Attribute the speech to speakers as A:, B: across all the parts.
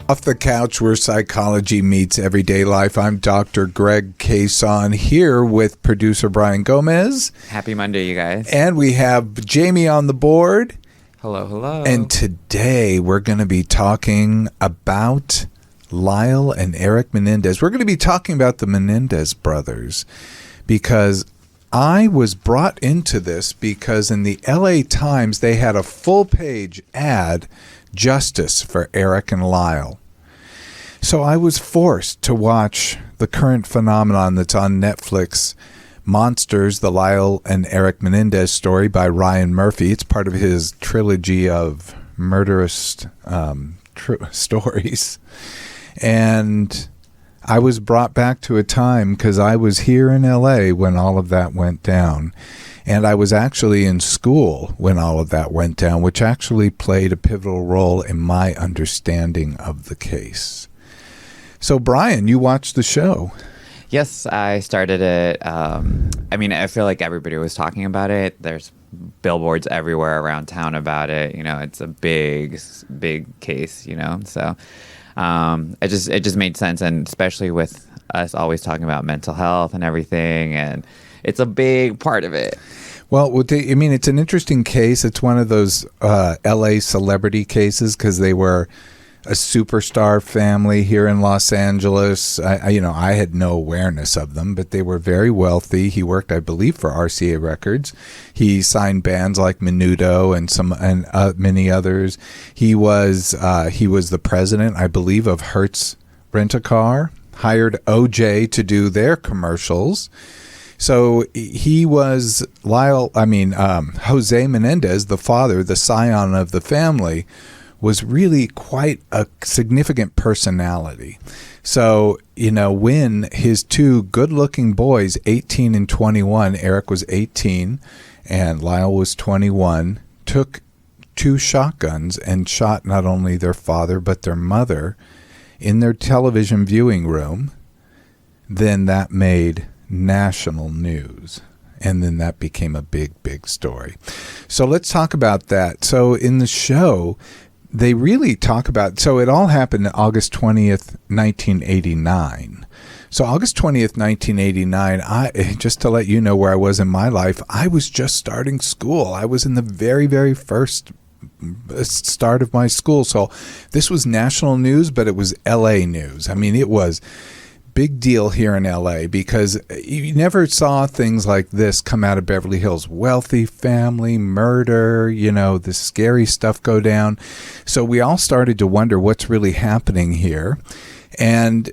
A: Off the couch where psychology meets everyday life. I'm Dr. Greg Cason here with producer Brian Gomez.
B: Happy Monday, you guys.
A: And we have Jamie on the board.
B: Hello, hello.
A: And today we're going to be talking about Lyle and Eric Menendez. We're going to be talking about the Menendez brothers because I was brought into this because in the LA Times they had a full-page ad, Justice for Eric and Lyle. So I was forced to watch the current phenomenon that's on Netflix, Monsters, the Lyle and Eric Menendez story by Ryan Murphy. It's part of his trilogy of murderous stories. And I was brought back to a time because I was here in LA when all of that went down. And I was actually in school when all of that went down, which actually played a pivotal role in my understanding of the case. So, Brian, you watched the show.
B: Yes, I started it. I feel like everybody was talking about it. There's billboards everywhere around town about it. You know, it's a big case, you know. So it just made sense, and especially with us always talking about mental health and everything, and it's a big part of it.
A: Well, it's an interesting case. It's one of those LA celebrity cases because they were a superstar family here in Los Angeles. I had no awareness of them, but they were very wealthy. He worked, I believe, for RCA Records. He signed bands like Menudo and many others. He was the president, I believe, of Hertz Rent-A-Car. Hired OJ to do their commercials. So he was Jose Menendez, the father, the scion of the family, was really quite a significant personality. So, when his two good-looking boys, 18 and 21, Eric was 18 and Lyle was 21, took two shotguns and shot not only their father but their mother in their television viewing room, then that made national news. And then that became a big story. So let's talk about that. So in the show, they really talk about, so it all happened August 20th, 1989. So August 20th, 1989, just to let you know where I was in my life, I was just starting school. I was in the very, very first start of my school. So this was national news, but it was LA news. It was big deal here in LA because you never saw things like this come out of Beverly Hills. Wealthy family, murder, this scary stuff go down. So we all started to wonder what's really happening here. And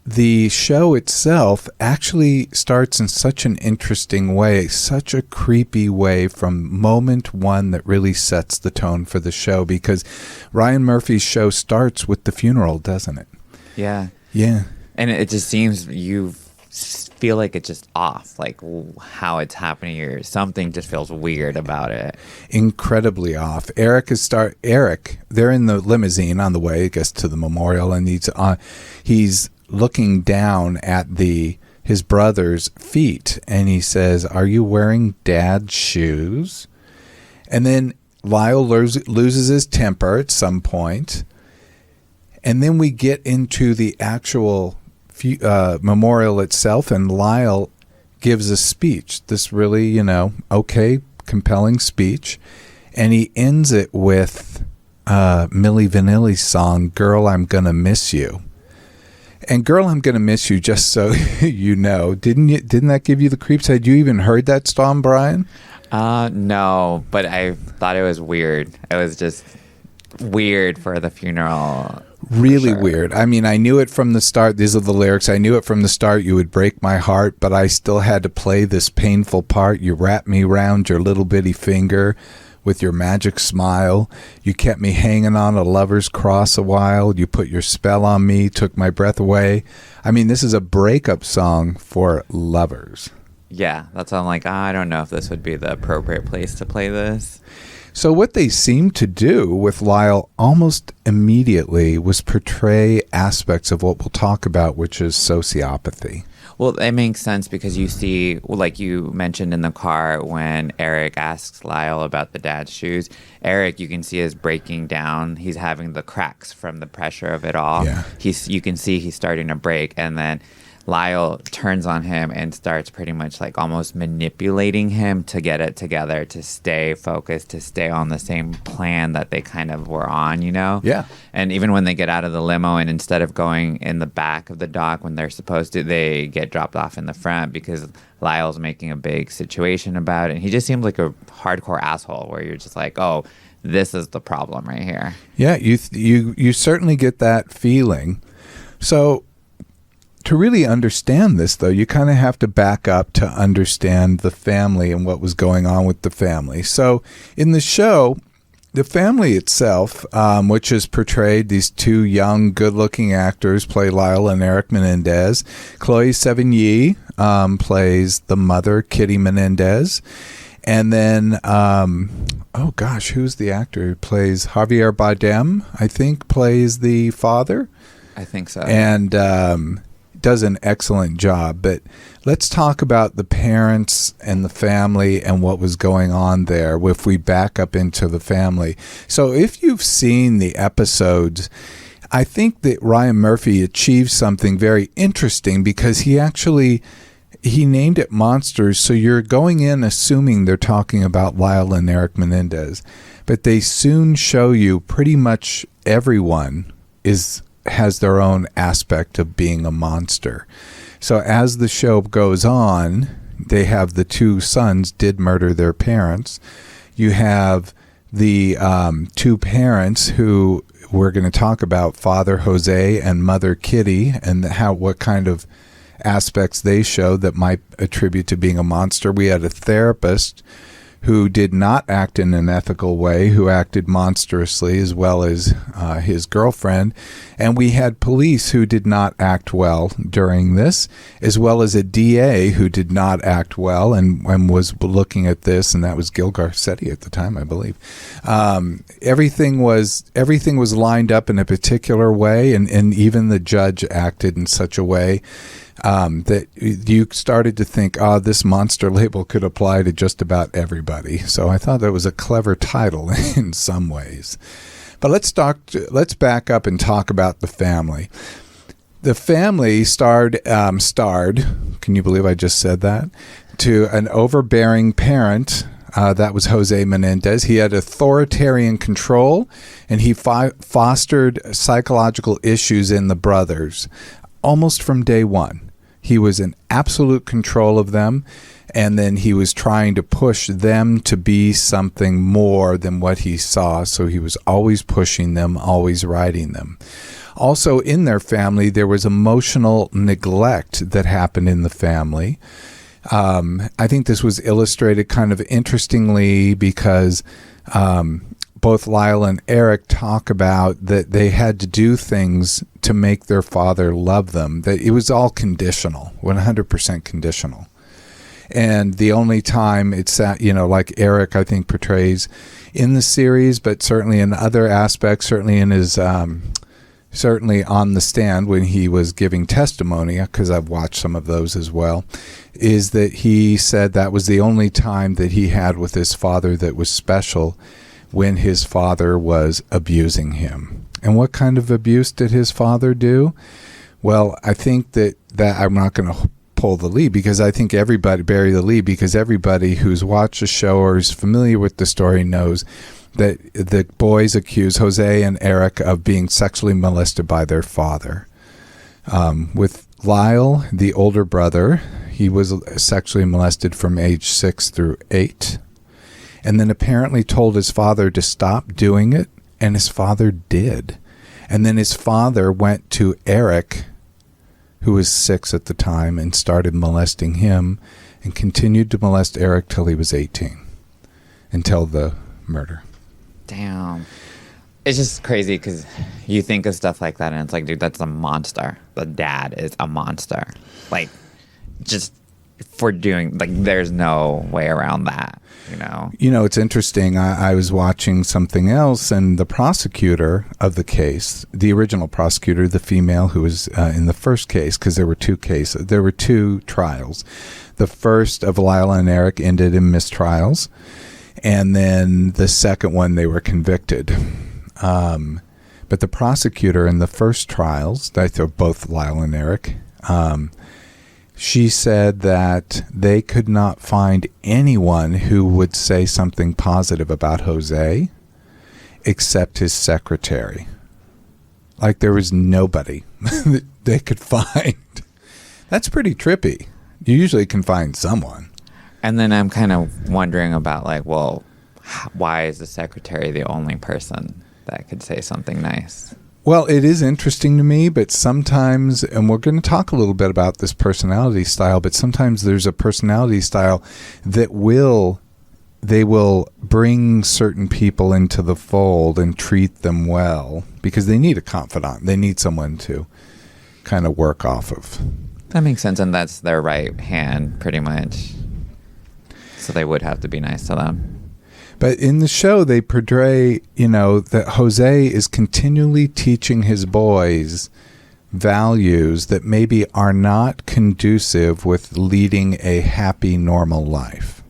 A: the show itself actually starts in such an interesting way, such a creepy way from moment one that really sets the tone for the show, because Ryan Murphy's show starts with the funeral, doesn't it?
B: Yeah.
A: Yeah.
B: And it just seems you feel like it's just off, like how it's happening here. Something just feels weird about it. Incredibly
A: off. Eric, they're in the limousine on the way, I guess, to the memorial, and he's looking down at his brother's feet, and he says, "Are you wearing Dad's shoes?" And then Lyle loses his temper at some point, and then we get into the actual memorial itself, and Lyle gives a speech, this really, compelling speech, and he ends it with Milli Vanilli's song, "Girl, I'm Gonna Miss You." And "Girl, I'm Gonna Miss You," just so you know, didn't that give you the creeps? Had you even heard that song, Brian?
B: No, but I thought it was weird. It was just weird for the funeral.
A: Really weird. I knew it from the start. These are the lyrics. I knew it from the start. "You would break my heart, but I still had to play this painful part. You wrapped me round your little bitty finger with your magic smile. You kept me hanging on a lover's cross a while. You put your spell on me, took my breath away." This is a breakup song for lovers.
B: Yeah, that's why I'm like, I don't know if this would be the appropriate place to play this.
A: So what they seemed to do with Lyle almost immediately was portray aspects of what we'll talk about, which is sociopathy.
B: Well, it makes sense because you see, like you mentioned in the car when Eric asks Lyle about the dad's shoes, Eric, you can see, is breaking down. He's having the cracks from the pressure of it all.
A: Yeah.
B: You can see he's starting to break, and then Lyle turns on him and starts pretty much like almost manipulating him to get it together, to stay focused, to stay on the same plan that they kind of were on, you know?
A: Yeah.
B: And even when they get out of the limo and instead of going in the back of the dock when they're supposed to, they get dropped off in the front because Lyle's making a big situation about it. And he just seems like a hardcore asshole where you're just like, oh, this is the problem right here.
A: Yeah, you certainly get that feeling. So to really understand this, though, you kind of have to back up to understand the family and what was going on with the family. So in the show, the family itself, which is portrayed, these two young, good-looking actors play Lyle and Eric Menendez. Chloe Sevigny plays the mother, Kitty Menendez. And then, who's the actor who plays Javier Bardem, I think, plays the father?
B: I think so.
A: And does an excellent job. But let's talk about the parents and the family and what was going on there if we back up into the family. So if you've seen the episodes, I think that Ryan Murphy achieved something very interesting because he named it Monsters, so you're going in assuming they're talking about Lyle and Eric Menendez. But they soon show you pretty much everyone has their own aspect of being a monster. So as the show goes on, they have the two sons did murder their parents. You have the two parents who we're going to talk about, Father Jose and Mother Kitty, and what kind of aspects they show that might attribute to being a monster. We had a therapist who did not act in an ethical way, who acted monstrously, as well as his girlfriend. And we had police who did not act well during this, as well as a DA who did not act well and was looking at this, and that was Gil Garcetti at the time, I believe. Everything was lined up in a particular way, and even the judge acted in such a way that you started to think, this monster label could apply to just about everybody. So I thought that was a clever title in some ways. But let's back up and talk about the family. The family starred, can you believe I just said that, to an overbearing parent. That was Jose Menendez. He had authoritarian control, and he fostered psychological issues in the brothers almost from day one. He was in absolute control of them, and then he was trying to push them to be something more than what he saw. So he was always pushing them, always riding them. Also, in their family, there was emotional neglect that happened in the family. I think this was illustrated kind of interestingly because both Lyle and Eric talk about that they had to do things to make their father love them, that it was all conditional, 100% conditional. And the only time it's that, like Eric, I think, portrays in the series, but certainly in other aspects, certainly in his, certainly on the stand when he was giving testimony, because I've watched some of those as well, is that he said that was the only time that he had with his father that was special, when his father was abusing him. And what kind of abuse did his father do? Well, I think that I'm not going to pull the lead because I think bury the lead because everybody who's watched the show or is familiar with the story knows that the boys accuse Jose and Eric of being sexually molested by their father. With Lyle, the older brother, he was sexually molested from age 6 through 8. And then apparently told his father to stop doing it, and his father did. And then his father went to Eric, who was 6 at the time, and started molesting him, and continued to molest Eric till he was 18, until the murder.
B: Damn. It's just crazy because you think of stuff like that, and it's like, dude, that's a monster. The dad is a monster. Like, just for doing, like, there's no way around that, you know?
A: You know, it's interesting. I was watching something else, and the prosecutor of the case, the original prosecutor, the female who was in the first case, because there were two trials. The first of Lila and Eric ended in mistrials, and then the second one they were convicted. But the prosecutor in the first trials, both Lila and Eric, she said that they could not find anyone who would say something positive about Jose except his secretary. Like there was nobody that they could find. That's pretty trippy. You usually can find someone.
B: And then I'm kind of wondering about, like, well, why is the secretary the only person that could say something nice?
A: Well, it is interesting to me, but sometimes, and we're going to talk a little bit about this personality style, but sometimes there's a personality style that they will bring certain people into the fold and treat them well because they need a confidant. They need someone to kind of work off of.
B: That makes sense, and that's their right hand, pretty much. So they would have to be nice to them.
A: But in the show, they portray, that Jose is continually teaching his boys values that maybe are not conducive with leading a happy, normal life.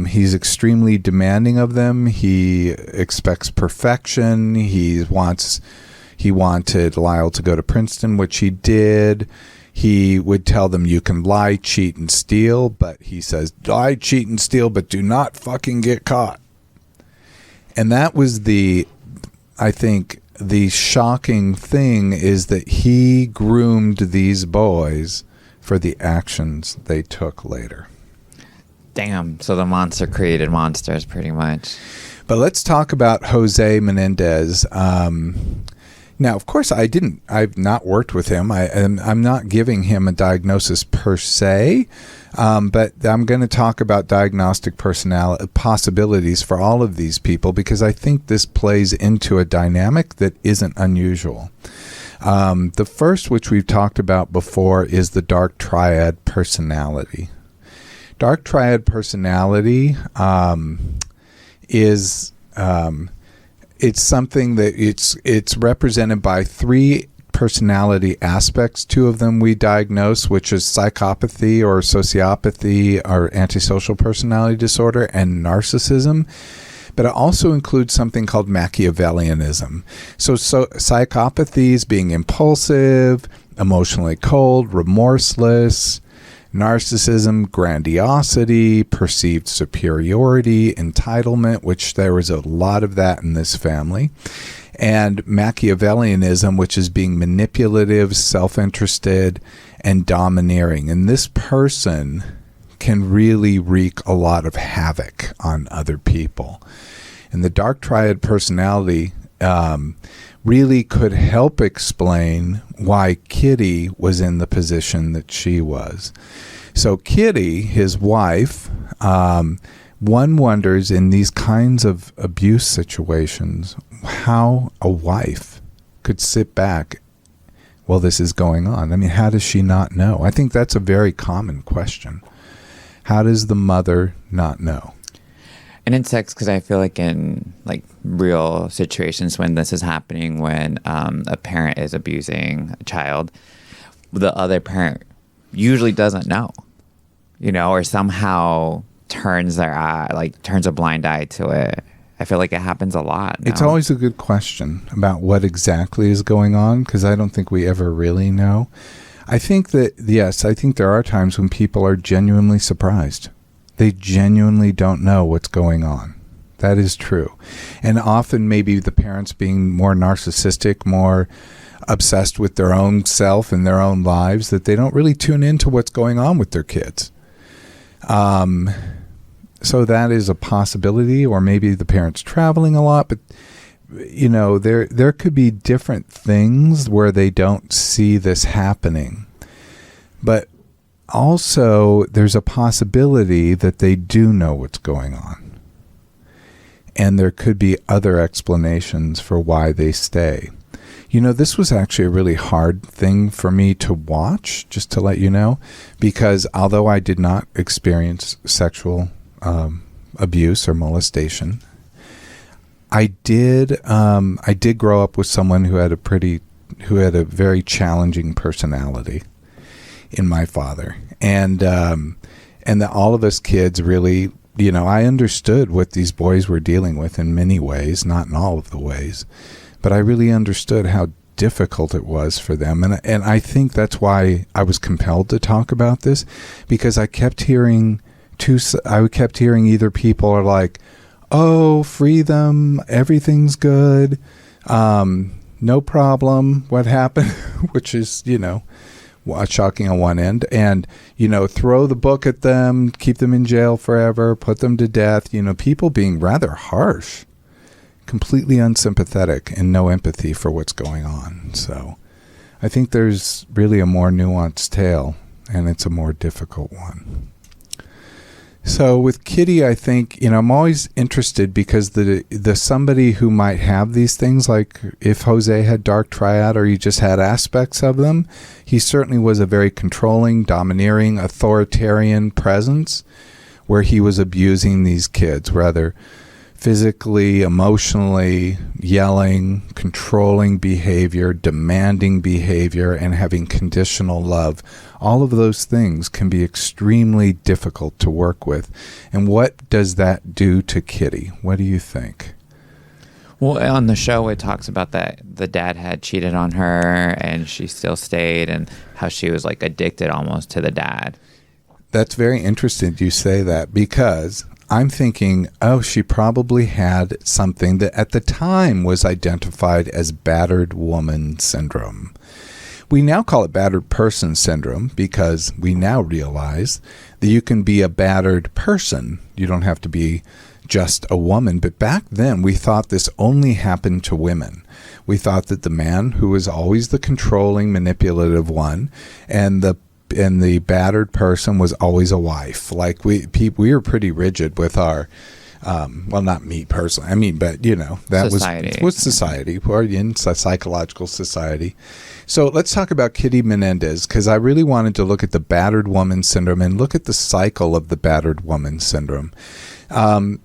A: He's extremely demanding of them. He expects perfection. He wanted Lyle to go to Princeton, which he did. He would tell them you can lie, cheat, and steal, but he says, lie, cheat, and steal, but do not fucking get caught. And that was I think, the shocking thing is that he groomed these boys for the actions they took later.
B: Damn, so the monster created monsters, pretty much.
A: But let's talk about Jose Menendez. Now, of course, I've not worked with him. I'm not giving him a diagnosis per se, but I'm going to talk about diagnostic possibilities for all of these people because I think this plays into a dynamic that isn't unusual. The first, which we've talked about before, is the dark triad personality. Dark triad personality is... it's something that it's represented by three personality aspects. Two of them we diagnose, which is psychopathy or sociopathy or antisocial personality disorder and narcissism. But it also includes something called Machiavellianism. So psychopathy is being impulsive, emotionally cold, remorseless. Narcissism, grandiosity, perceived superiority, entitlement, which there was a lot of that in this family. And Machiavellianism, which is being manipulative, self-interested, and domineering. And this person can really wreak a lot of havoc on other people. And the dark triad personality really could help explain why Kitty was in the position that she was. So Kitty, his wife, one wonders in these kinds of abuse situations how a wife could sit back while this is going on. I mean, how does she not know? I think that's a very common question. How does the mother not know?
B: And it sucks because I feel like in like real situations when this is happening, when a parent is abusing a child, the other parent usually doesn't know, or somehow turns a blind eye to it. I feel like it happens a lot now.
A: It's always a good question about what exactly is going on because I don't think we ever really know. I think that, yes, I think there are times when people are genuinely surprised. They genuinely don't know what's going on. That is true. And often maybe the parents being more narcissistic, more obsessed with their own self and their own lives, that they don't really tune into what's going on with their kids. So that is a possibility, or maybe the parents traveling a lot, but there could be different things where they don't see this happening. But also, there's a possibility that they do know what's going on. And there could be other explanations for why they stay. This was actually a really hard thing for me to watch, just to let you know, because although I did not experience sexual abuse or molestation, I did grow up with someone who had a very challenging personality in my father, and that all of us kids really, I understood what these boys were dealing with in many ways, not in all of the ways, but I really understood how difficult it was for them, and I think that's why I was compelled to talk about this, because I kept hearing either people are like, oh, free them, everything's good, no problem, what happened, which is, shocking on one end, and, throw the book at them, keep them in jail forever, put them to death, people being rather harsh, completely unsympathetic and no empathy for what's going on. So I think there's really a more nuanced tale, and it's a more difficult one. So with Kitty, I think, I'm always interested because the somebody who might have these things, like if Jose had dark triad or he just had aspects of them, he certainly was a very controlling, domineering, authoritarian presence where he was abusing these kids, rather physically, emotionally, yelling, controlling behavior, demanding behavior, and having conditional love. All of those things can be extremely difficult to work with. And what does that do to Kitty? What do you think?
B: Well, on the show, it talks about that the dad had cheated on her and she still stayed, and how she was like addicted almost to the dad.
A: That's very interesting you say that, because I'm thinking, she probably had something that at the time was identified as battered woman syndrome. We now call it battered person syndrome because we now realize that you can be a battered person. You don't have to be just a woman. But back then, we thought this only happened to women. We thought that the man, who was always the controlling, manipulative one, and the battered person was always a wife. Like we were pretty rigid with our, not me personally. But that
B: society.
A: was society. We're in psychological society. So let's talk about Kitty Menendez, because I really wanted to look at the battered woman syndrome and look at the cycle of the battered woman syndrome.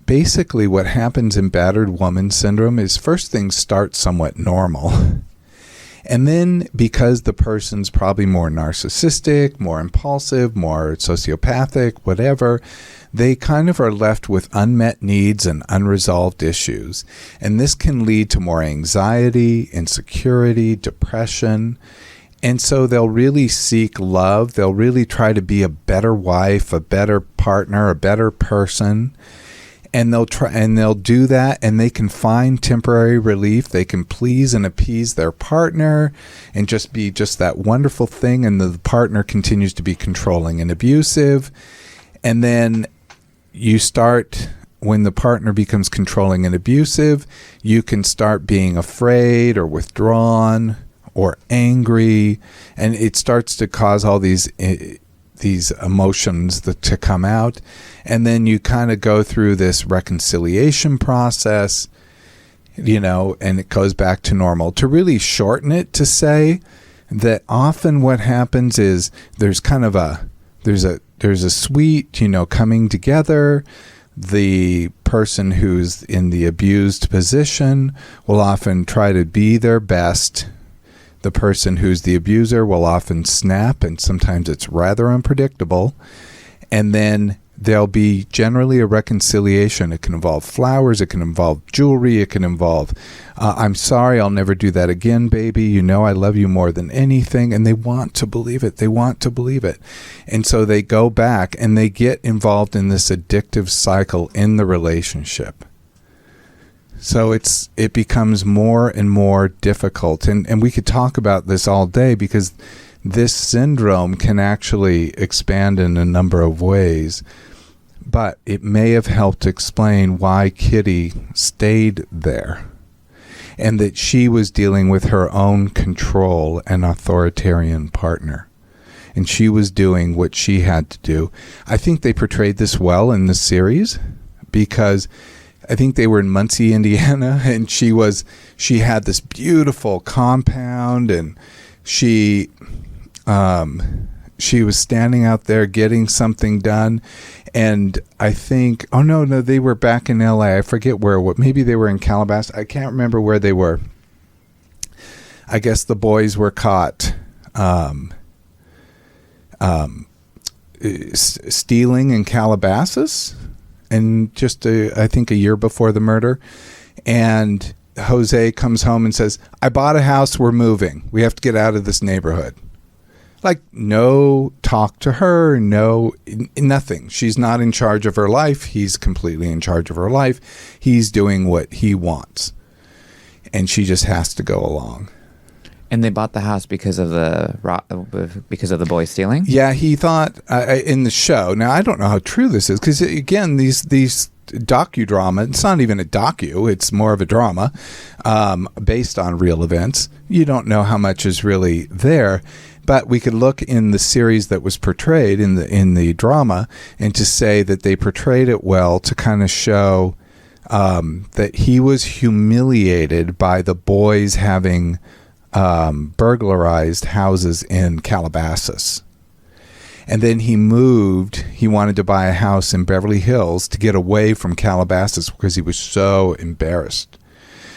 A: Basically, what happens in battered woman syndrome is first things start somewhat normal. And then because the person's probably more narcissistic, more impulsive, more sociopathic, whatever, they kind of are left with unmet needs and unresolved issues. And this can lead to more anxiety, insecurity, depression. And so they'll really seek love. They'll really try to be a better wife, a better partner, a better person. And they'll do that, and they can find temporary relief. They can please and appease their partner and just be just that wonderful thing, and the partner continues to be controlling and abusive. And then when the partner becomes controlling and abusive, you can start being afraid or withdrawn or angry, and it starts to cause all these emotions to come out. And then you kind of go through this reconciliation process, and it goes back to normal. To really shorten it, to say that often what happens is there's a sweet, coming together. The person who's in the abused position will often try to be their best. The person who's the abuser will often snap, and sometimes it's rather unpredictable. And then there'll be generally a reconciliation. It can involve flowers. It can involve jewelry. It can involve, I'm sorry, I'll never do that again, baby. I love you more than anything. And they want to believe it. They want to believe it. And so they go back and they get involved in this addictive cycle in the relationship. So it becomes more and more difficult. And we could talk about this all day, because this syndrome can actually expand in a number of ways. But it may have helped explain why Kitty stayed there, and that she was dealing with her own control and authoritarian partner. And she was doing what she had to do. I think they portrayed this well in the series, because I think they were in Muncie, Indiana, and she had this beautiful compound, and she was standing out there getting something done, and I think, oh no, they were back in LA. I forget where. Maybe they were in Calabasas. I can't remember where they were. I guess the boys were caught stealing in Calabasas, and just I think a year before the murder. And Jose comes home and says, I bought a house, we're moving. We have to get out of this neighborhood. Like, no talk to her, no, nothing. She's not in charge of her life. He's completely in charge of her life. He's doing what he wants. And she just has to go along.
B: And they bought the house because of the boy stealing?
A: Yeah, he thought in the show. Now, I don't know how true this is, because, again, these docudrama, it's not even a docu, it's more of a drama based on real events. You don't know how much is really there. But we could look in the series that was portrayed in the drama, and to say that they portrayed it well, to kind of show that he was humiliated by the boys having burglarized houses in Calabasas. And then he wanted to buy a house in Beverly Hills to get away from Calabasas because he was so embarrassed.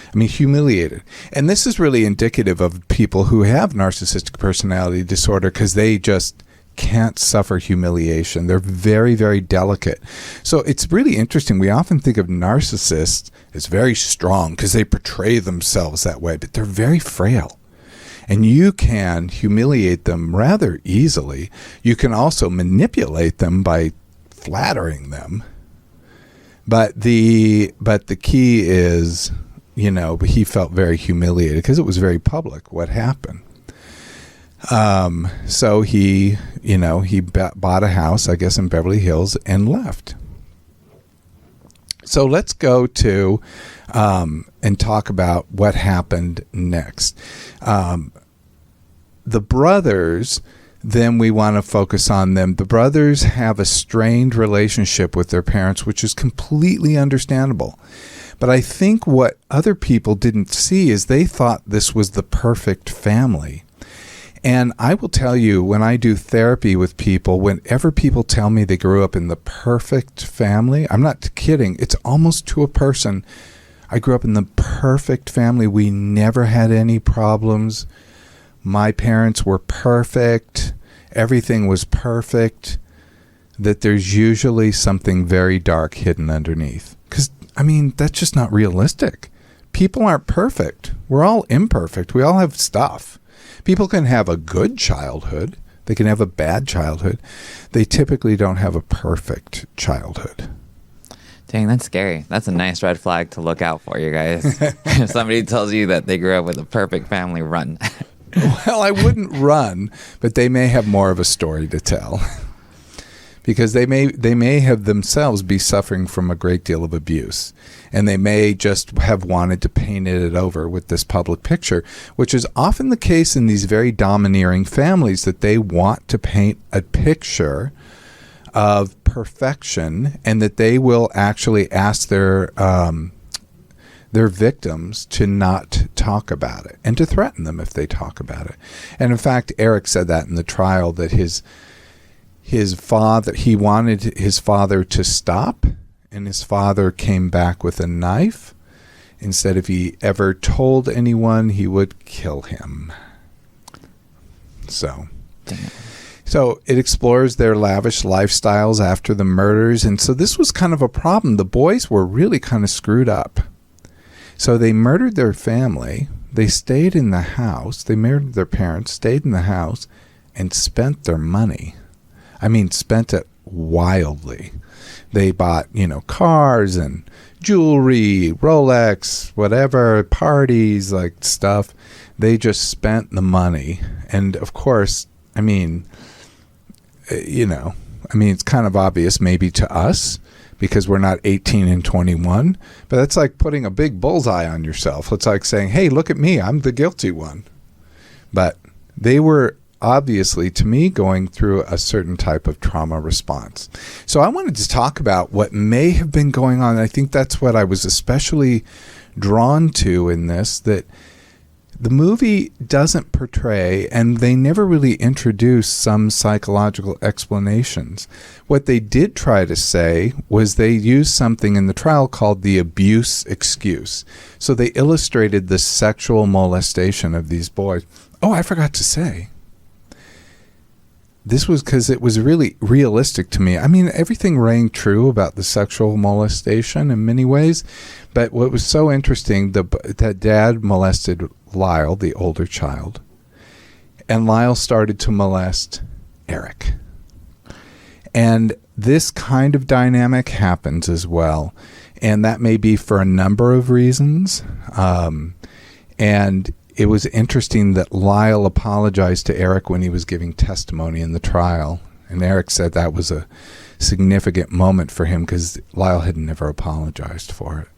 A: I mean, humiliated. And this is really indicative of people who have narcissistic personality disorder, because they just can't suffer humiliation. They're very, very delicate. So it's really interesting. We often think of narcissists as very strong because they portray themselves that way, but they're very frail. And you can humiliate them rather easily. You can also manipulate them by flattering them. But the key is, he felt very humiliated because it was very public what happened. So he bought a house, I guess, in Beverly Hills and left. So let's go to and talk about what happened next. The brothers, then we want to focus on them. The brothers have a strained relationship with their parents, which is completely understandable. But I think what other people didn't see is they thought this was the perfect family. And I will tell you, when I do therapy with people, whenever people tell me they grew up in the perfect family, I'm not kidding, it's almost to a person. I grew up in the perfect family. We never had any problems. My parents were perfect. Everything was perfect. That there's usually something very dark hidden underneath. Because, that's just not realistic. People aren't perfect. We're all imperfect. We all have stuff. People can have a good childhood. They can have a bad childhood. They typically don't have a perfect childhood.
B: Dang, that's scary. That's a nice red flag to look out for, you guys. If somebody tells you that they grew up with a perfect family, run.
A: Well, I wouldn't run, but they may have more of a story to tell. Because they may have themselves be suffering from a great deal of abuse. And they may just have wanted to paint it over with this public picture, which is often the case in these very domineering families, that they want to paint a picture of perfection, and that they will actually ask their victims to not talk about it, and to threaten them if they talk about it. And in fact, Eric said that in the trial, that he wanted his father to stop, and his father came back with a knife. Instead, if he ever told anyone, he would kill him. So it explores their lavish lifestyles after the murders. And so this was kind of a problem. The boys were really kind of screwed up. So they murdered their family. They stayed in the house. They murdered their parents, stayed in the house, and spent their money. Spent it wildly. They bought, cars and jewelry, Rolex, whatever, parties, like stuff. They just spent the money. And of course, it's kind of obvious maybe to us, because we're not 18 and 21, but that's like putting a big bullseye on yourself. It's like saying, hey, look at me, I'm the guilty one. But they were obviously, to me, going through a certain type of trauma response. So I wanted to talk about what may have been going on. I think that's what I was especially drawn to in this, that the movie doesn't portray, and they never really introduce some psychological explanations. What they did try to say was they used something in the trial called the abuse excuse. So they illustrated the sexual molestation of these boys. Oh, I forgot to say. This was because it was really realistic to me. I mean, everything rang true about the sexual molestation in many ways. But what was so interesting, that dad molested Lyle, the older child, and Lyle started to molest Eric. And this kind of dynamic happens as well. And that may be for a number of reasons. And it was interesting that Lyle apologized to Eric when he was giving testimony in the trial. And Eric said that was a significant moment for him because Lyle had never apologized for it.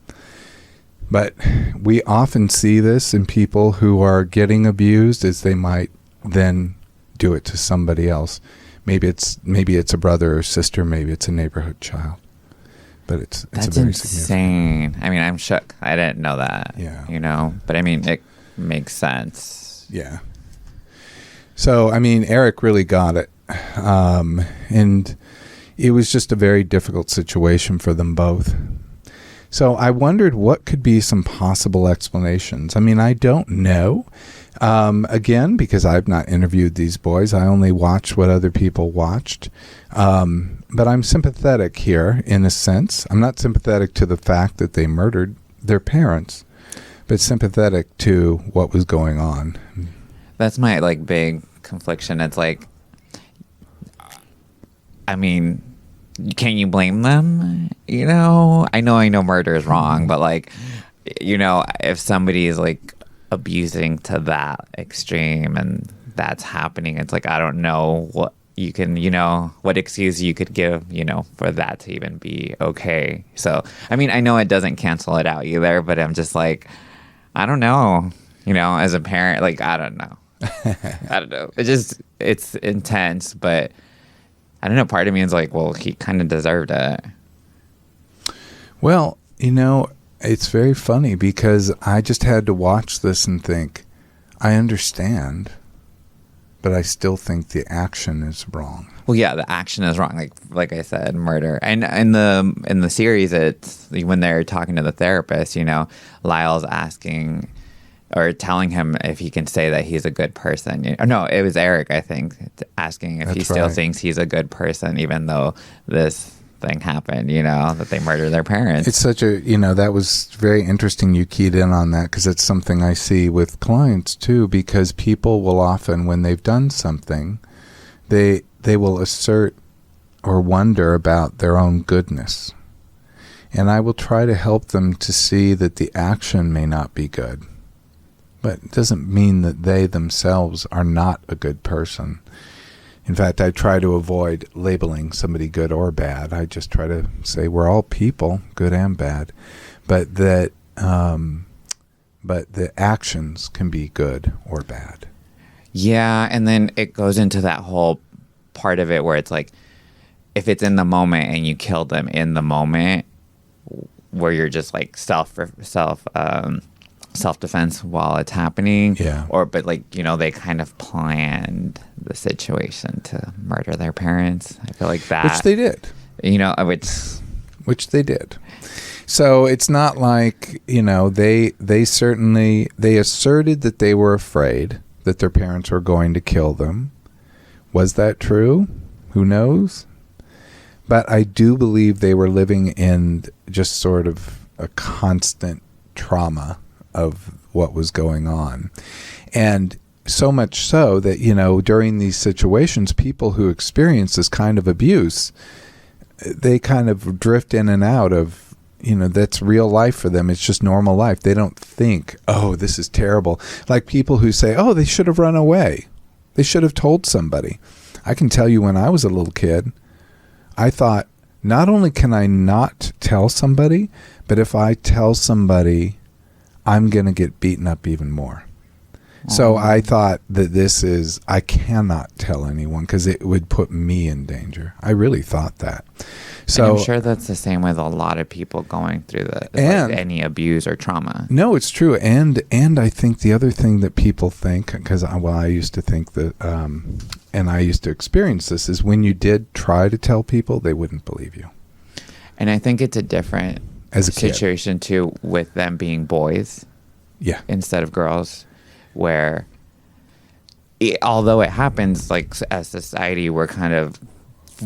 A: But we often see this in people who are getting abused, as they might then do it to somebody else. Maybe it's a brother or sister, maybe it's a neighborhood child. But it's
B: That's
A: a very
B: insane. I mean, I'm shook. I didn't know that.
A: Yeah.
B: But I mean, it makes sense.
A: Yeah. So, I mean, Eric really got it. And it was just a very difficult situation for them both. So I wondered what could be some possible explanations. I mean, I don't know. Again, because I've not interviewed these boys. I only watched what other people watched. But I'm sympathetic here in a sense. I'm not sympathetic to the fact that they murdered their parents, but sympathetic to what was going on.
B: That's my big confliction. It's I mean, can you blame them? I know murder is wrong, but if somebody is abusing to that extreme and that's happening, it's I don't know what you can, what excuse you could give, for that to even be okay. So, I mean, I know it doesn't cancel it out either, but I'm just I don't know, as a parent, I don't know. I don't know. It's intense, but I don't know. Part of me is well, he kind of deserved it.
A: Well, it's very funny because I just had to watch this and think, I understand, but I still think the action is wrong.
B: Well, yeah, the action is wrong. Like I said, murder. And in the series, it's when they're talking to the therapist, Lyle's asking or telling him if he can say that he's a good person. No, it was Eric, I think, asking if he still thinks he's a good person, even though this thing happened, that they murdered their parents. It's
A: such a, that was very interesting you keyed in on that, because it's something I see with clients too, because people will often, when they've done something, they will assert or wonder about their own goodness. And I will try to help them to see that the action may not be good. But it doesn't mean that they themselves are not a good person. In fact, I try to avoid labeling somebody good or bad. I just try to say we're all people, good and bad, but that but the actions can be good or bad.
B: Yeah, and then it goes into that whole part of it where it's if it's in the moment and you kill them in the moment, where you're just self-defense while it's happening, but they kind of planned the situation to murder their parents. I feel that,
A: which they did, which they did. So it's not they asserted that they were afraid that their parents were going to kill them. Was that true? Who knows? But I do believe they were living in just sort of a constant trauma of what was going on. And so much so that, during these situations, people who experience this kind of abuse, they kind of drift in and out of, that's real life for them. It's just normal life. They don't think, oh, this is terrible. Like people who say, oh, they should have run away. They should have told somebody. I can tell you when I was a little kid, I thought, not only can I not tell somebody, but if I tell somebody, I'm going to get beaten up even more. So I thought that I cannot tell anyone because it would put me in danger. I really thought that. So
B: and I'm sure that's the same with a lot of people going through any abuse or trauma.
A: No, it's true. And I think the other thing that people think, because I used to think that, and I used to experience this, is when you did try to tell people, they wouldn't believe you.
B: And I think it's a different situation too with them being boys.
A: Yeah.
B: Instead of girls, where although it happens, like as society, we're kind of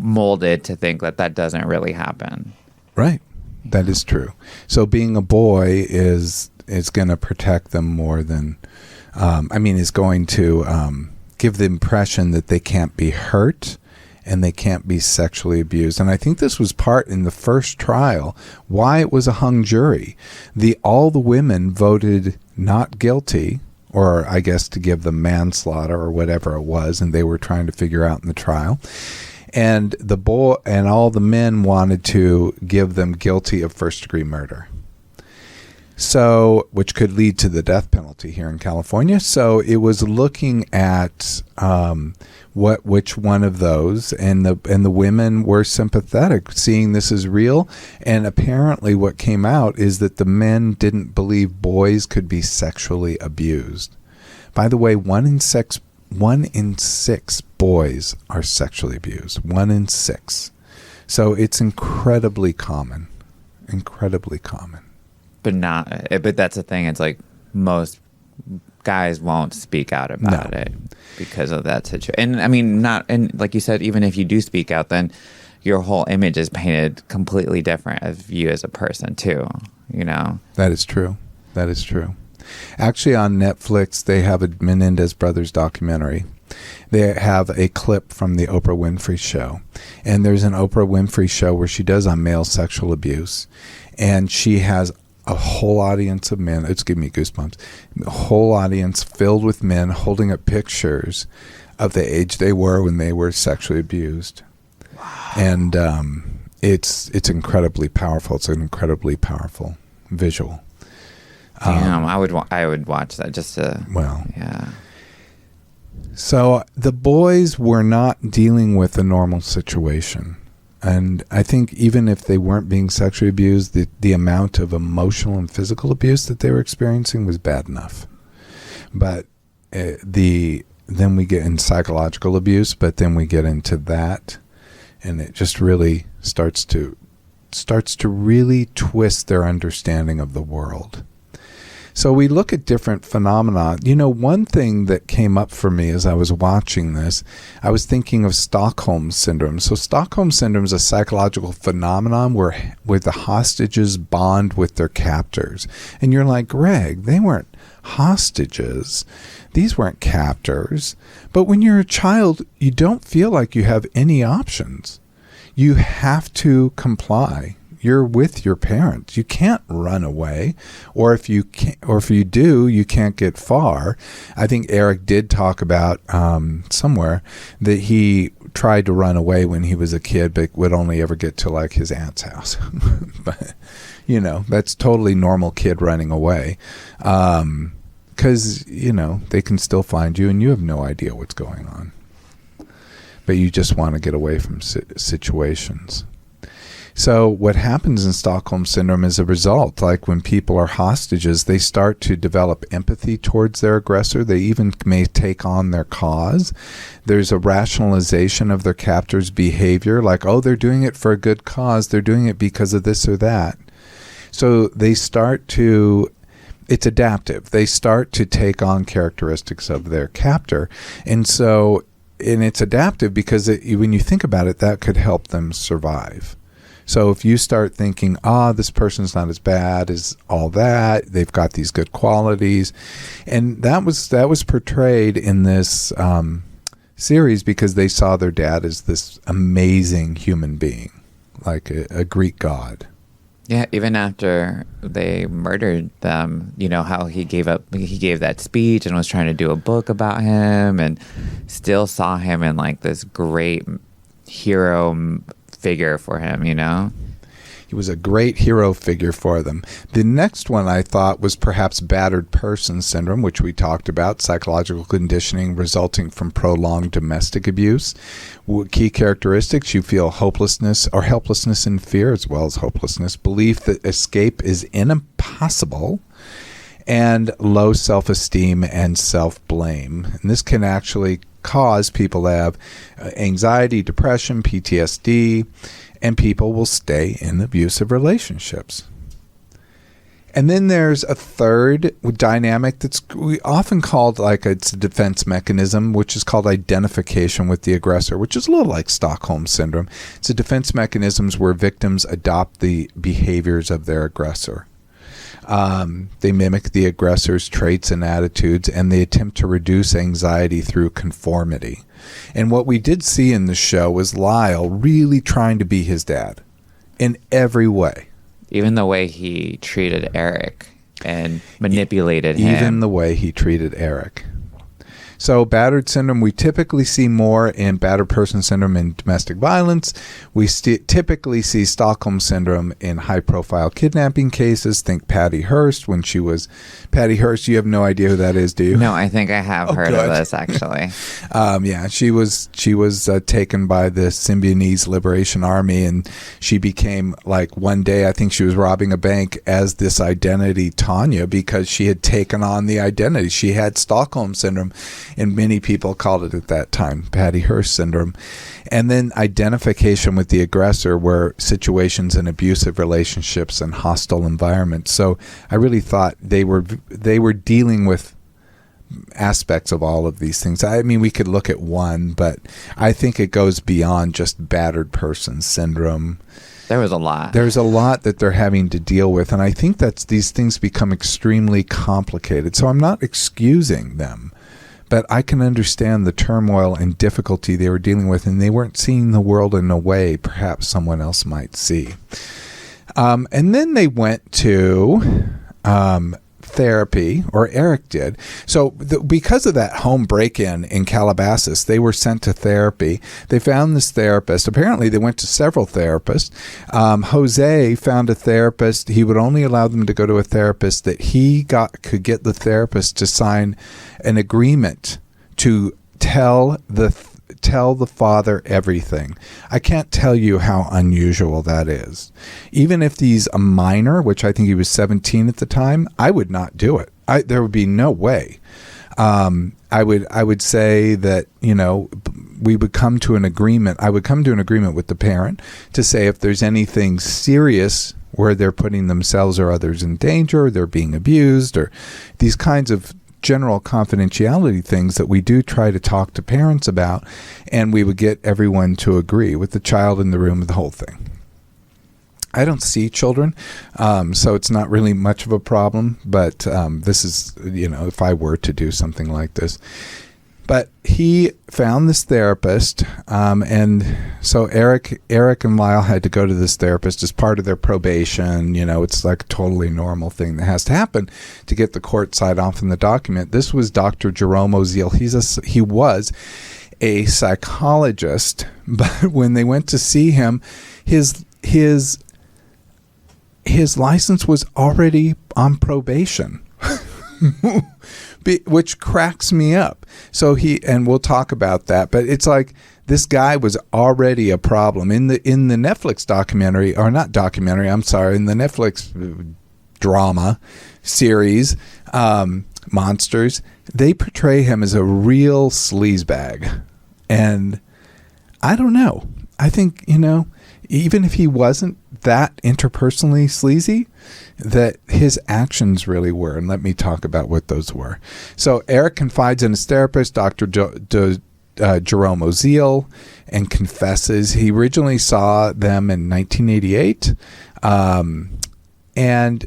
B: molded to think that doesn't really happen.
A: Right. That is true. So being a boy is going to protect them more than, is going to give the impression that they can't be hurt and they can't be sexually abused. And I think this was part in the first trial why it was a hung jury. All the women voted not guilty, or I guess to give them manslaughter or whatever it was, and they were trying to figure out in the trial. And all the men wanted to give them guilty of first-degree murder. So, which could lead to the death penalty here in California. So it was looking at which one of those, and the women were sympathetic, seeing this as real. And apparently, what came out is that the men didn't believe boys could be sexually abused. By the way, 1 in 6 boys are sexually abused. 1 in 6. So it's incredibly common. Incredibly common.
B: But that's the thing. It's like most guys won't speak out about it because of that situation. And like you said, even if you do speak out, then your whole image is painted completely different of you as a person too. You know. That
A: is true. That is true. Actually, on Netflix, they have a Menendez brothers documentary. They have a clip from the Oprah Winfrey Show. And there's an Oprah Winfrey Show where she does on male sexual abuse. And she has a whole audience of men. It's giving me goosebumps. A whole audience filled with men holding up pictures of the age they were when they were sexually abused. Wow. And it's incredibly powerful. It's an incredibly powerful visual.
B: Damn, I would watch that just to...
A: Well,
B: yeah.
A: So the boys were not dealing with a normal situation. And I think even if they weren't being sexually abused, the amount of emotional and physical abuse that they were experiencing was bad enough. But then we get in psychological abuse, but then we get into that, and it just really starts to really twist their understanding of the world. So we look at different phenomena. You know, one thing that came up for me as I was watching this, I was thinking of Stockholm Syndrome. So Stockholm Syndrome is a psychological phenomenon where the hostages bond with their captors. And you're like, Greg, they weren't hostages. These weren't captors. But when you're a child, you don't feel like you have any options. You have to comply. You're with your parents. You can't run away, or if you do, you can't get far. I think Eric did talk about somewhere that he tried to run away when he was a kid, but would only ever get to like his aunt's house. But that's totally normal kid running away, because they can still find you, and you have no idea what's going on. But you just want to get away from situations. So what happens in Stockholm Syndrome is a result, like when people are hostages, they start to develop empathy towards their aggressor. They even may take on their cause. There's a rationalization of their captor's behavior, like, oh, they're doing it for a good cause. They're doing it because of this or that. So they start to... It's adaptive. They start to take on characteristics of their captor. And it's adaptive because when you think about it, that could help them survive. So if you start thinking, this person's not as bad as all that, they've got these good qualities. And that was portrayed in this series because they saw their dad as this amazing human being, like a Greek god.
B: Yeah, even after they murdered them, how he gave that speech and was trying to do a book about him, and still saw him in like this great hero figure for him,
A: He was a great hero figure for them. The next one I thought was perhaps battered person syndrome, which we talked about, psychological conditioning resulting from prolonged domestic abuse. Key characteristics: you feel hopelessness or helplessness and fear, as well as hopelessness, belief that escape is impossible, and low self-esteem and self-blame. And this can actually cause people to have anxiety, depression, PTSD, and people will stay in abusive relationships. And then there's a third dynamic that's we often called like it's a defense mechanism, which is called identification with the aggressor, which is a little like Stockholm Syndrome. It's a defense mechanisms where victims adopt the behaviors of their aggressor. They mimic the aggressor's traits and attitudes, and they attempt to reduce anxiety through conformity. And what we did see in the show was Lyle really trying to be his dad in every way.
B: Even the way he treated Eric and manipulated him.
A: Even the way he treated Eric. So battered syndrome, we typically see more in battered person syndrome in domestic violence. We typically see Stockholm syndrome in high-profile kidnapping cases. Think Patty Hearst when she was... Patty Hearst, you have no idea who that is, do you?
B: No, I think I have heard of this, actually.
A: Yeah, she was taken by the Symbionese Liberation Army, and she became, like, one day, I think she was robbing a bank as this identity, Tanya, because she had taken on the identity. She had Stockholm syndrome, and many people called it at that time Patty Hearst syndrome. And then identification with the aggressor were situations in abusive relationships and hostile environments. So I really thought they were dealing with aspects of all of these things. I mean, we could look at one, but I think it goes beyond just battered person syndrome.
B: There was a lot.
A: There's a lot that they're having to deal with, and I think that's these things become extremely complicated. So I'm not excusing them, but I can understand the turmoil and difficulty they were dealing with, and they weren't seeing the world in a way perhaps someone else might see. And then they went to therapy, or Eric did. So because of that home break-in in Calabasas, they were sent to therapy. They found this therapist. Apparently, they went to several therapists. Jose found a therapist. He would only allow them to go to a therapist that he could get the therapist to sign an agreement to tell the father everything. I can't tell you how unusual that is. Even if he's a minor, which I think he was 17 at the time, I would not do it. There would be no way. I would say that, we would come to an agreement. I would come to an agreement with the parent to say if there's anything serious where they're putting themselves or others in danger, they're being abused, or these kinds of general confidentiality things that we do try to talk to parents about, and we would get everyone to agree with the child in the room, the whole thing. I don't see children, so it's not really much of a problem, but this is, if I were to do something like this. But he found this therapist, and so Eric and Lyle had to go to this therapist as part of their probation. It's like a totally normal thing that has to happen to get the court side off in the document. This was Dr. Jerome Oziel. He was a psychologist, but when they went to see him, his license was already on probation. Which cracks me up. So and we'll talk about that, but it's like this guy was already a problem in the Netflix documentary, or not documentary, I'm sorry, in the Netflix drama series, Monsters, they portray him as a real sleazebag. And I don't know. I think, even if he wasn't that interpersonally sleazy, that his actions really were. And let me talk about what those were. So Eric confides in his therapist, Dr. Jerome Oziel, and confesses. He originally saw them in 1988. And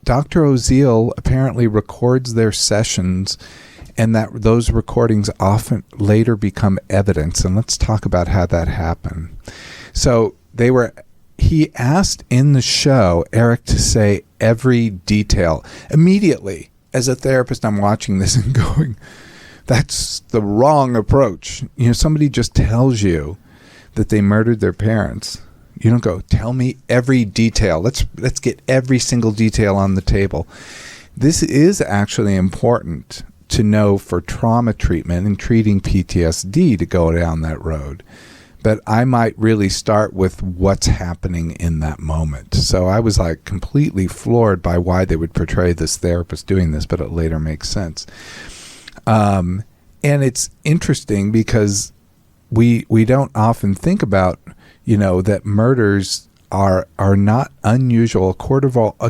A: Dr. Oziel apparently records their sessions, and that those recordings often later become evidence. And let's talk about how that happened. So he asked in the show Eric to say every detail. Immediately, as a therapist, I'm watching this and going, that's the wrong approach. Somebody just tells you that they murdered their parents. You don't go, tell me every detail. Let's get every single detail on the table. This is actually important to know for trauma treatment and treating PTSD to go down that road. But I might really start with what's happening in that moment. So I was like completely floored by why they would portray this therapist doing this, but it later makes sense. And it's interesting because we don't often think about, that murders are not unusual. A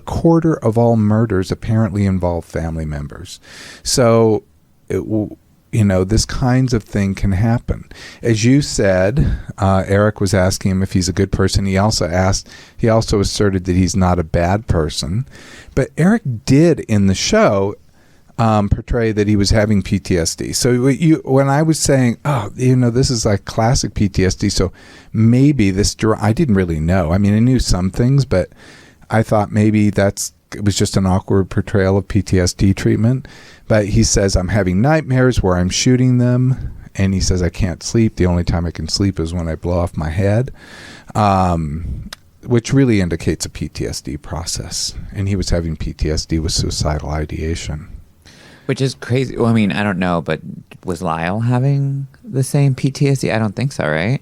A: quarter of all murders apparently involve family members. So this kinds of thing can happen. As you said, Eric was asking him if he's a good person. He also asserted that he's not a bad person. But Eric did in the show portray that he was having PTSD. So when I was saying, this is like classic PTSD, so maybe I didn't really know. I mean, I knew some things, but I thought maybe it was just an awkward portrayal of PTSD treatment. But he says, I'm having nightmares where I'm shooting them. And he says, I can't sleep. The only time I can sleep is when I blow off my head, which really indicates a PTSD process. And he was having PTSD with suicidal ideation.
B: Which is crazy. Well, I mean, I don't know, but was Lyle having the same PTSD? I don't think so, right?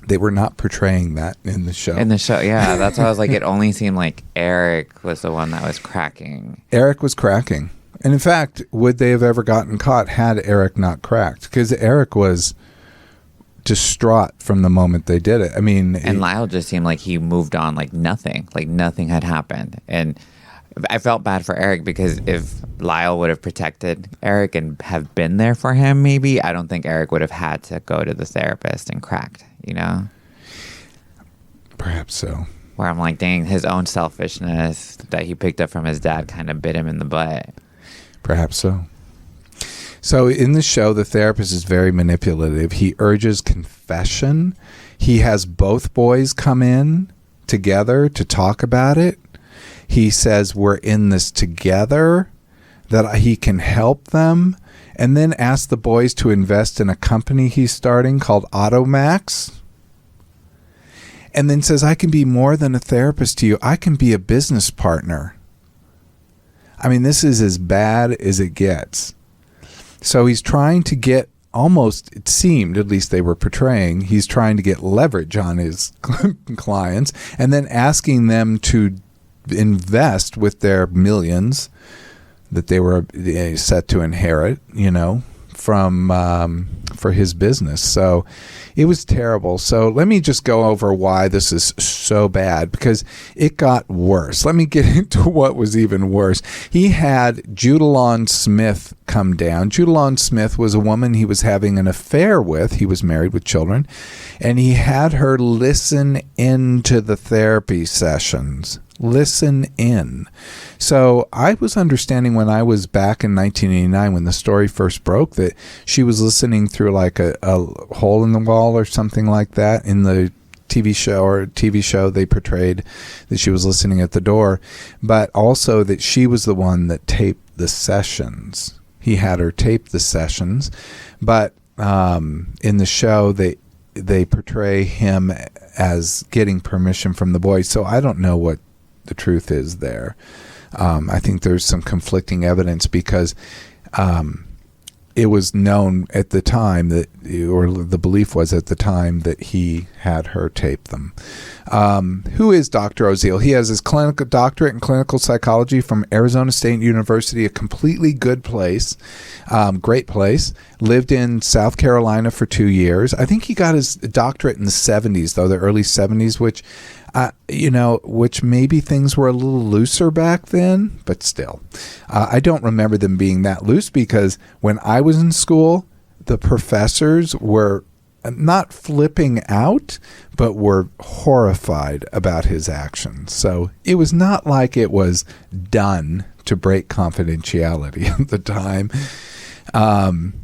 A: They were not portraying that in the show.
B: In the show, yeah. That's why I was like, it only seemed like Eric was the one that was cracking.
A: Eric was cracking. And in fact, would they have ever gotten caught had Eric not cracked? Because Eric was distraught from the moment they did it. I mean...
B: And Lyle just seemed like he moved on like nothing had happened. And I felt bad for Eric because if Lyle would have protected Eric and have been there for him, maybe, I don't think Eric would have had to go to the therapist and cracked,
A: Perhaps so.
B: Where I'm like, dang, his own selfishness that he picked up from his dad kind of bit him in the butt.
A: Perhaps so. So in the show, the therapist is very manipulative. He urges confession. He has both boys come in together to talk about it. He says, we're in this together, that he can help them, and then asks the boys to invest in a company he's starting called Automax. And then says, I can be more than a therapist to you. I can be a business partner. I mean, this is as bad as it gets. So he's trying to get almost, it seemed, at least they were portraying, he's trying to get leverage on his clients and then asking them to invest with their millions that they were set to inherit, from for his business. So it was terrible. So let me just go over why this is so bad, because it got worse. Let me get into what was even worse. He had Judalon Smith come down. Judalon Smith was a woman he was having an affair with. He was married with children, and he had her listen into the therapy sessions. Listen in. So I was understanding when I was back in 1989, when the story first broke, that she was listening through like a hole in the wall or something like that in the TV show they portrayed that she was listening at the door, but also that she was the one that taped the sessions. He had her tape the sessions, but in the show they portray him as getting permission from the boys. So I don't know what the truth is there. I think there's some conflicting evidence because it was known at the time that, or the belief was at the time, that he had her tape them. Who is Dr. Oziel? He has his clinical doctorate in clinical psychology from Arizona State University, a completely good place, great place. Lived in South Carolina for 2 years. I think he got his doctorate in the 70s, though, the early 70s, which maybe things were a little looser back then, but still. I don't remember them being that loose because when I was in school, the professors were not flipping out, but were horrified about his actions. So it was not like it was done to break confidentiality at the time.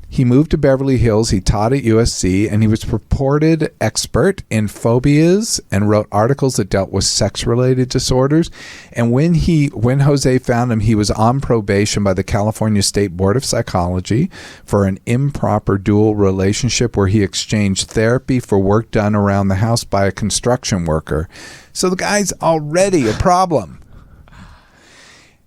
A: He moved to Beverly Hills. He taught at USC, and he was purported expert in phobias and wrote articles that dealt with sex-related disorders. And when Jose found him, he was on probation by the California State Board of Psychology for an improper dual relationship where he exchanged therapy for work done around the house by a construction worker. So the guy's already a problem.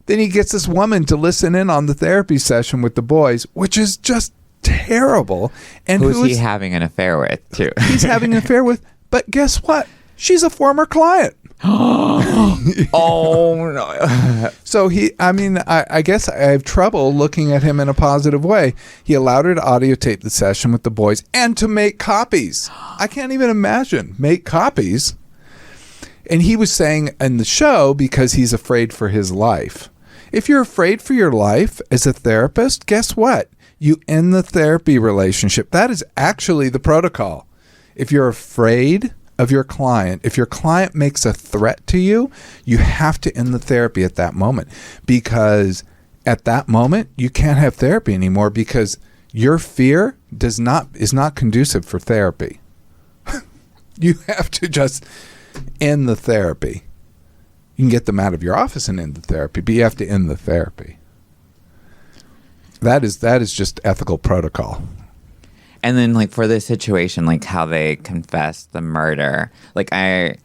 A: Then he gets this woman to listen in on the therapy session with the boys, which is just terrible. And
B: who's he having an affair with, too?
A: He's having an affair with, but guess what? She's a former client.
B: Oh, no.
A: So I guess I have trouble looking at him in a positive way. He allowed her to audio tape the session with the boys and to make copies. I can't even imagine. Make copies. And he was saying in the show, because he's afraid for his life. If you're afraid for your life as a therapist, guess what? You end the therapy relationship. That is actually the protocol. If you're afraid of your client, if your client makes a threat to you, you have to end the therapy at that moment, because at that moment you can't have therapy anymore, because your fear is not conducive for therapy. You have to just end the therapy. You can get them out of your office and end the therapy, but you have to end the therapy. That is just ethical protocol.
B: And then, like, for this situation, like how they confessed the murder, like I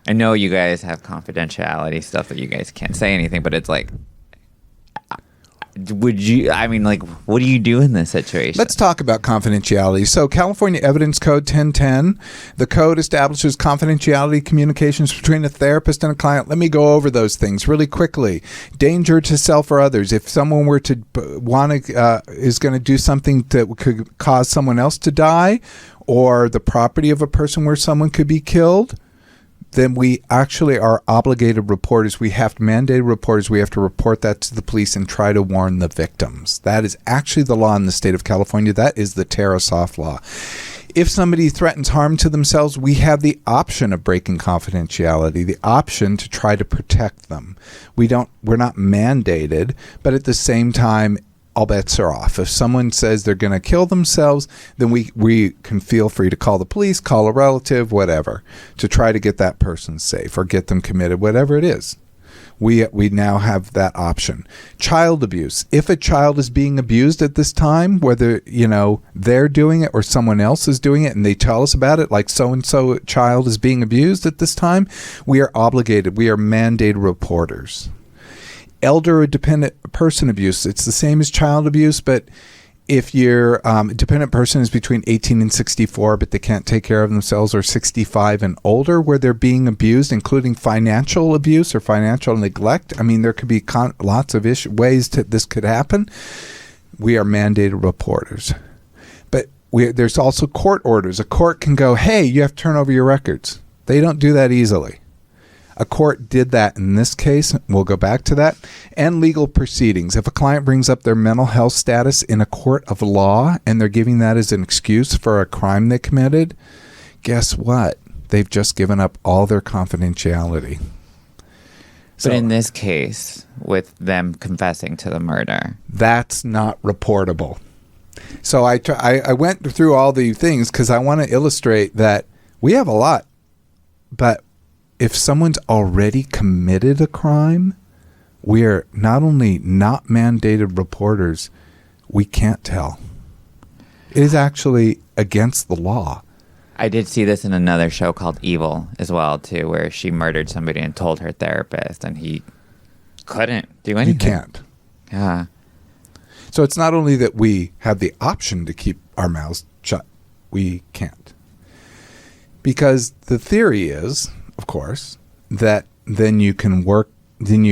B: know you guys have confidentiality stuff that you guys can't say anything, but it's like, what do you do in this situation?
A: Let's talk about confidentiality. So California Evidence Code 1010, the code establishes confidentiality communications between a therapist and a client. Let me go over those things really quickly. Danger to self or others. If someone were to is going to do something that could cause someone else to die, or the property of a person where someone could be killed, then we actually are obligated reporters. We have mandated reporters. We have to report that to the police and try to warn the victims. That is actually the law in the state of California. That is the Tarasoff law. If somebody threatens harm to themselves, we have the option of breaking confidentiality, the option to try to protect them. We're not mandated, but at the same time, all bets are off. If someone says they're going to kill themselves, then we can feel free to call the police, call a relative, whatever, to try to get that person safe or get them committed, whatever it is. We now have that option. Child abuse. If a child is being abused at this time, whether they're doing it or someone else is doing it, and they tell us about it, like so-and-so child is being abused at this time, we are obligated. We are mandated reporters. Elder or dependent person abuse. It's the same as child abuse, but if your dependent person is between 18 and 64, but they can't take care of themselves, or 65 and older, where they're being abused, including financial abuse or financial neglect. I mean, there could be lots of ways that this could happen. We are mandated reporters. But there's also court orders. A court can go, hey, you have to turn over your records. They don't do that easily. A court did that in this case. We'll go back to that. And legal proceedings. If a client brings up their mental health status in a court of law and they're giving that as an excuse for a crime they committed, guess what? They've just given up all their confidentiality.
B: But in this case, with them confessing to the murder,
A: that's not reportable. So I went through all the things because I want to illustrate that we have a lot, but if someone's already committed a crime, we are not only not mandated reporters, we can't tell. It is actually against the law.
B: I did see this in another show called Evil as well, too, where she murdered somebody and told her therapist, and he couldn't do anything.
A: He can't.
B: Yeah.
A: So it's not only that we have the option to keep our mouths shut, we can't. Because the theory is, of course, that then you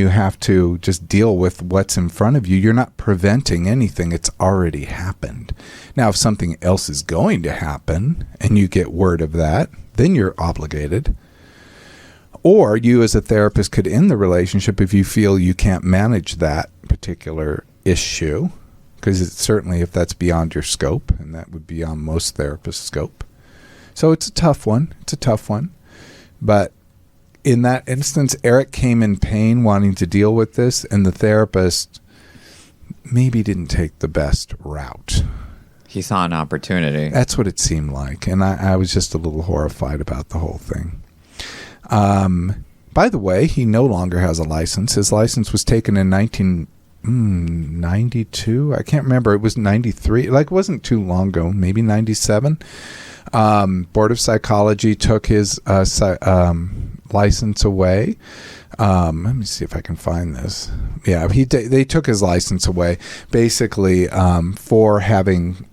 A: have to just deal with what's in front of you. You're not preventing anything. It's already happened. Now, if something else is going to happen and you get word of that, then you're obligated. Or you as a therapist could end the relationship if you feel you can't manage that particular issue, because it's certainly if that's beyond your scope, and that would be on most therapists' scope. So it's a tough one. But in that instance, Eric came in pain wanting to deal with this, and the therapist maybe didn't take the best route.
B: He saw an opportunity.
A: That's what it seemed like. And I was just a little horrified about the whole thing. By the way, he no longer has a license. His license was taken in 1992. I can't remember. It was 93. Like, it wasn't too long ago. Maybe 97. Board of Psychology took his license away. Let me see if I can find this. Yeah, they took his license away, basically for having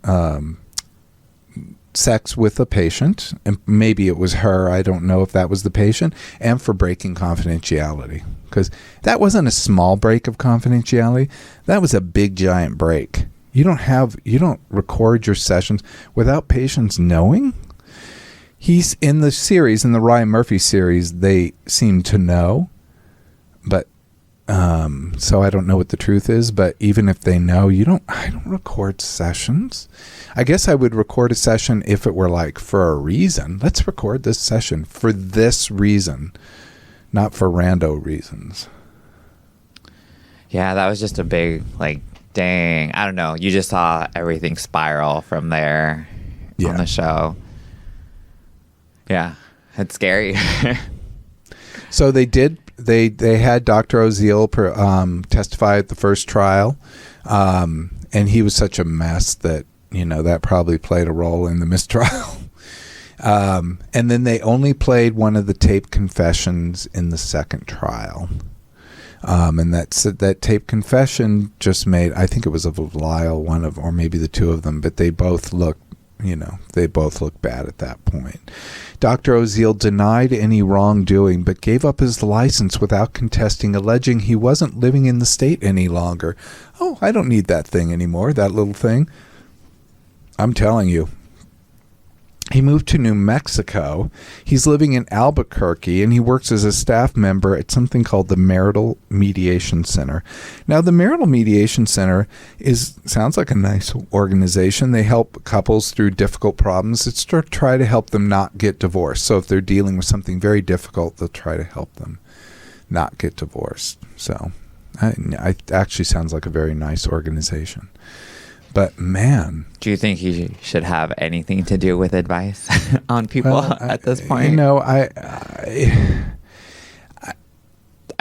A: sex with a patient, and maybe it was her. I don't know if that was the patient, and for breaking confidentiality, because that wasn't a small break of confidentiality. That was a big giant break. You don't record your sessions without patients knowing. He's in the series, in the Ryan Murphy series, they seem to know, but so I don't know what the truth is. But even if they know, I don't record sessions. I guess I would record a session if it were like for a reason. Let's record this session for this reason, not for rando reasons.
B: Yeah, that was just a big, like, dang. I don't know. You just saw everything spiral from there on the show. Yeah, it's scary.
A: So they did. They had Dr. Oziel testify at the first trial, and he was such a mess that that probably played a role in the mistrial. And then they only played one of the tape confessions in the second trial, and that tape confession just made. I think it was of Lyle, or maybe the two of them, but they both looked. They both look bad at that point. Dr. Oziel denied any wrongdoing, but gave up his license without contesting, alleging he wasn't living in the state any longer. Oh, I don't need that thing anymore, that little thing. I'm telling you. He moved to New Mexico. He's living in Albuquerque, and he works as a staff member at something called the Marital Mediation Center. Now, the Marital Mediation Center sounds like a nice organization. They help couples through difficult problems. It's to try to help them not get divorced. So if they're dealing with something very difficult, they'll try to help them not get divorced. So it actually sounds like a very nice organization. But man,
B: do you think he should have anything to do with advice on people at this point? I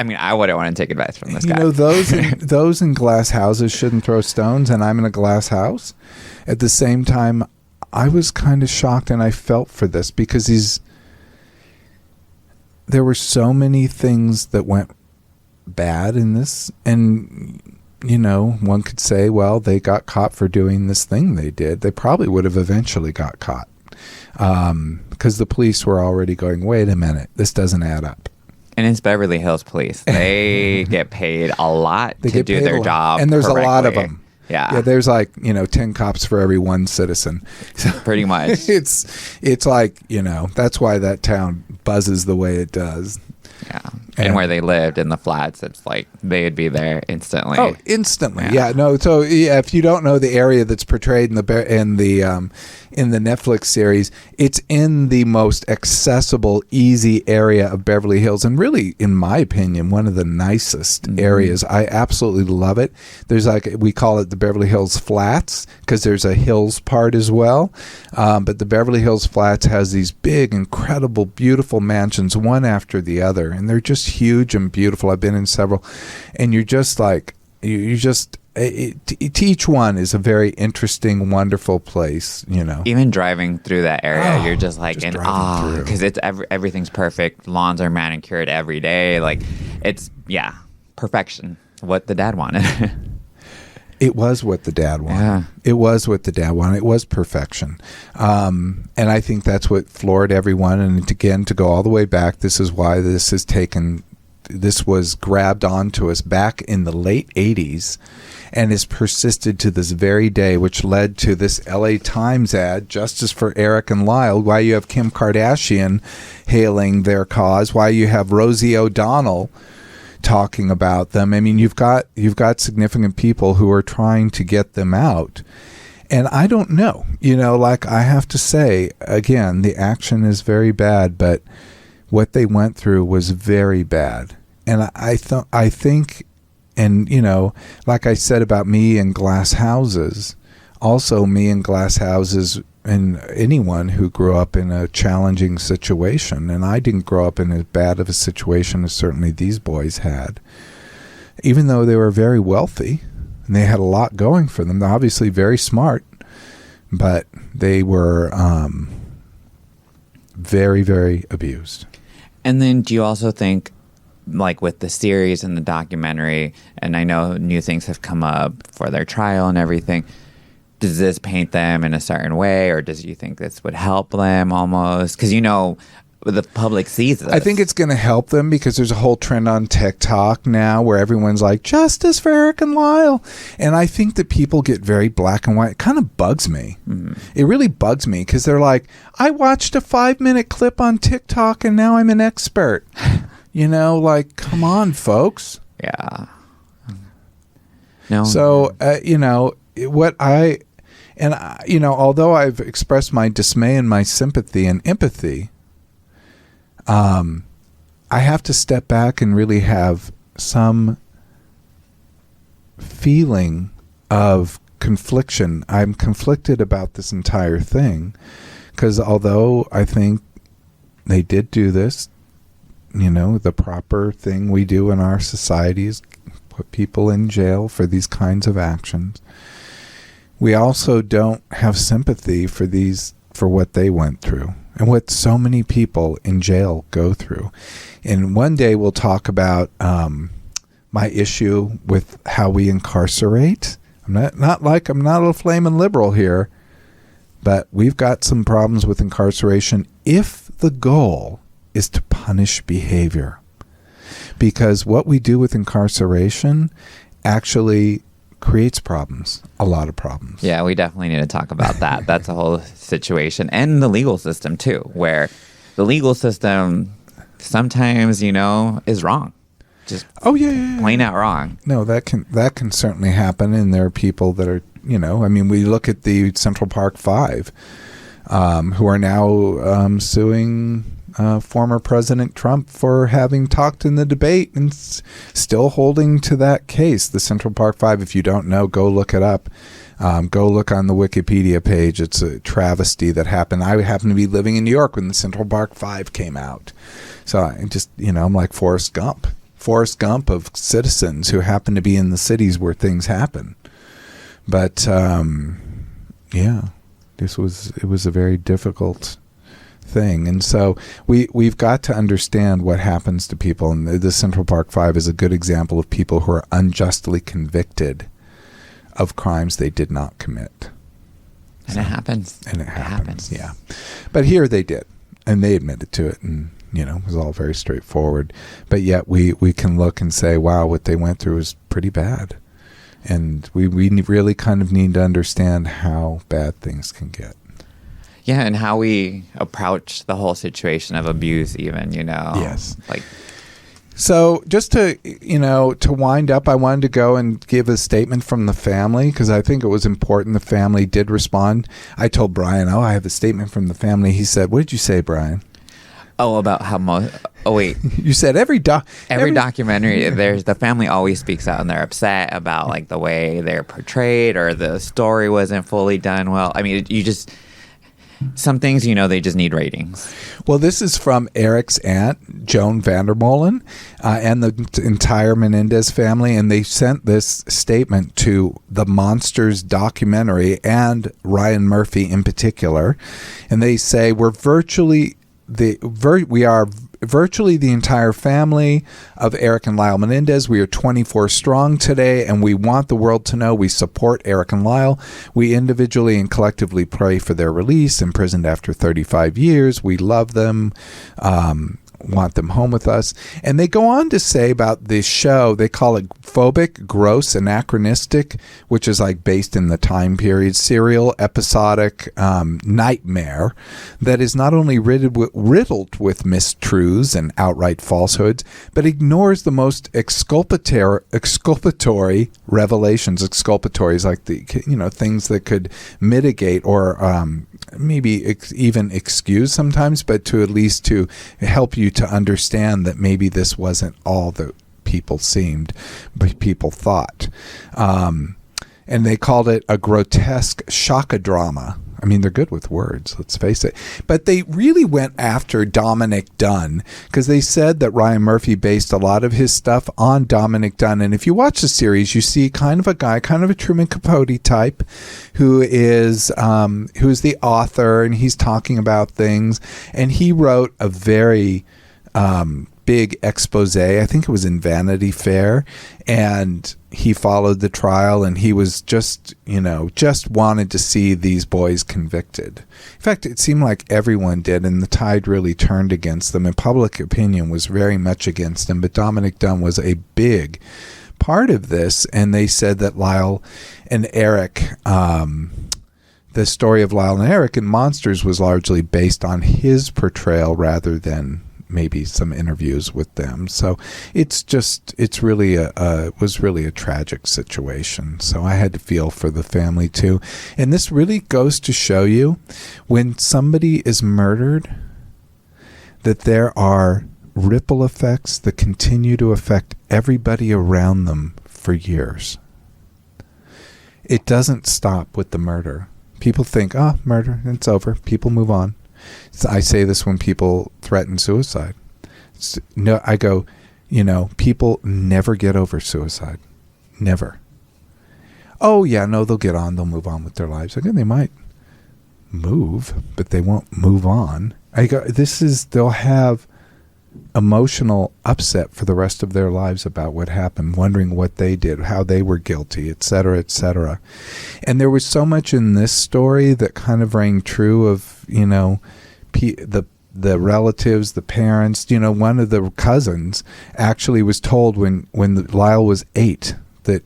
B: mean, I wouldn't want to take advice from this guy.
A: Those in glass houses shouldn't throw stones, and I'm in a glass house. At the same time, I was kind of shocked, and I felt for this because there were so many things that went bad in this, and one could say, well, they got caught for doing this thing they did. They probably would have eventually got caught because the police were already going, wait a minute, this doesn't add up.
B: And it's Beverly Hills Police. They get paid a lot to do their job.
A: And there's
B: correctly.
A: A lot of them.
B: Yeah,
A: there's 10 cops for every one citizen. So
B: pretty much.
A: It's like, that's why that town buzzes the way it does.
B: Yeah. And where they lived in the flats, it's like they would be there instantly.
A: Oh, instantly. Yeah. No. So if you don't know the area that's portrayed in the Netflix series, it's in the most accessible, easy area of Beverly Hills, and really, in my opinion, one of the nicest areas. I absolutely love it. There's we call it the Beverly Hills Flats because there's a hills part as well. But the Beverly Hills Flats has these big, incredible, beautiful mansions, one after the other, and they're just huge and beautiful. I've been in several, and you're just like, each one is a very interesting, wonderful place,
B: Even driving through that area, you're just like in awe because it's everything's perfect. Lawns are manicured every day. Like it's perfection. What the dad wanted.
A: It was what the dad wanted.
B: Yeah.
A: It was what the dad wanted. It was perfection. And I think that's what floored everyone. And again, to go all the way back, this is why this was grabbed onto us back in the late 80s and has persisted to this very day, which led to this LA Times ad, Justice for Eric and Lyle, why you have Kim Kardashian hailing their cause, why you have Rosie O'Donnell talking about them. I mean, you've got significant people who are trying to get them out. And I don't know, I have to say, again, the action is very bad, but what they went through was very bad. And I think, and like I said about me and glass houses, also me in glass houses and anyone who grew up in a challenging situation. And I didn't grow up in as bad of a situation as certainly these boys had. Even though they were very wealthy and they had a lot going for them, they're obviously very smart, but they were very, very abused.
B: And then do you also think, like with the series and the documentary, and I know new things have come up for their trial and everything, does this paint them in a certain way, or does you think this would help them almost? Because, the public sees this.
A: I think it's going to help them because there's a whole trend on TikTok now where everyone's like, justice for Eric and Lyle. And I think that people get very black and white. It kind of bugs me. Mm-hmm. It really bugs me because they're like, I watched a 5-minute clip on TikTok and now I'm an expert. Like, come on, folks.
B: Yeah. No.
A: So, although I've expressed my dismay and my sympathy and empathy, I have to step back and really have some feeling of confliction. I'm conflicted about this entire thing because although I think they did do this, the proper thing we do in our society is put people in jail for these kinds of actions. We also don't have sympathy for what they went through and what so many people in jail go through. And one day we'll talk about my issue with how we incarcerate. I'm not a flaming liberal here, but we've got some problems with incarceration if the goal is to punish behavior. Because what we do with incarceration actually creates problems, a lot of problems.
B: Yeah, we definitely need to talk about that. That's a whole situation. And the legal system, too, where the legal system sometimes, is wrong. Just plain out wrong.
A: No, that can certainly happen. And there are people that are, we look at the Central Park Five who are now suing former President Trump for having talked in the debate and still holding to that case. The Central Park Five, if you don't know, go look it up. Go look on the Wikipedia page. It's a travesty that happened. I happened to be living in New York when the Central Park Five came out. So I just, I'm like Forrest Gump of citizens who happen to be in the cities where things happen. But, it was a very difficult thing. And so we've got to understand what happens to people. And the Central Park Five is a good example of people who are unjustly convicted of crimes they did not commit.
B: And it happens.
A: And it happens. Yeah. But here they did. And they admitted to it. And, it was all very straightforward. But yet we can look and say, wow, what they went through is pretty bad. And we really kind of need to understand how bad things can get.
B: Yeah, and how we approach the whole situation of abuse even,
A: Yes.
B: Like,
A: so just to wind up, I wanted to go and give a statement from the family because I think it was important. The family did respond. I told Brian, I have a statement from the family. He said, what did you say, Brian?
B: Oh, about how most... Oh, wait.
A: You said every
B: documentary, the family always speaks out and they're upset about like the way they're portrayed or the story wasn't fully done well. I mean, some things, they just need ratings.
A: Well, this is from Eric's aunt, Joan Vandermolen, and the entire Menendez family, and they sent this statement to the Monsters documentary and Ryan Murphy in particular, and they say, we are virtually the entire family of Eric and Lyle Menendez. We are 24 strong today, and we want the world to know we support Eric and Lyle. We individually and collectively pray for their release, imprisoned after 35 years. We love them, want them home with us. And they go on to say about this show, they call it phobic, gross, anachronistic, which is like based in the time period, serial, episodic nightmare that is not only riddled with mistruths and outright falsehoods, but ignores the most exculpatory revelations. Exculpatory is like the things that could mitigate or maybe even excuse sometimes, but to at least to help you to understand that maybe this wasn't all that people thought. And and they called it a grotesque shockodrama. I mean, they're good with words, let's face it. But they really went after Dominic Dunn because they said that Ryan Murphy based a lot of his stuff on Dominic Dunn. And if you watch the series, you see kind of a guy, kind of a Truman Capote type, who's the author, and he's talking about things. And he wrote a very big expose. I think it was in Vanity Fair, and he followed the trial, and he was just wanted to see these boys convicted. In fact, it seemed like everyone did, and the tide really turned against them, and public opinion was very much against them. But Dominic Dunn was a big part of this, and they said that Lyle and Eric, the story of Lyle and Eric in Monsters was largely based on his portrayal rather than maybe some interviews with them. So it was really a tragic situation. So I had to feel for the family too. And this really goes to show you when somebody is murdered that there are ripple effects that continue to affect everybody around them for years. It doesn't stop with the murder. People think, murder, it's over. People move on. I say this when people threaten suicide. No, I go, people never get over suicide. Never. Oh, yeah, no, they'll get on. They'll move on with their lives. Again, they might move, but they won't move on. I go, they'll have emotional upset for the rest of their lives about what happened, wondering what they did, how they were guilty, et cetera, et cetera. And there was so much in this story that kind of rang true of, the relatives, the parents. One of the cousins actually was told when Lyle was 8 that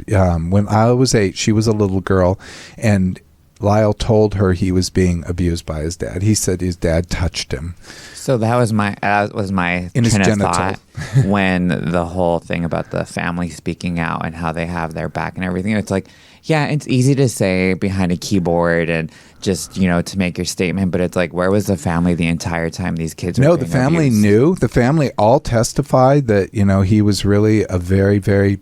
A: when Lyle was 8, she was a little girl, and Lyle told her he was being abused by his dad. He said his dad touched him.
B: So that was my
A: in his
B: train of
A: genital.
B: thought when the whole thing about the family speaking out and how they have their back and everything. It's like, yeah, it's easy to say behind a keyboard and just, to make your statement, but it's like, where was the family the entire time these kids were
A: No,
B: being
A: the family
B: abused?
A: knew. The family all testified that, he was really a very, very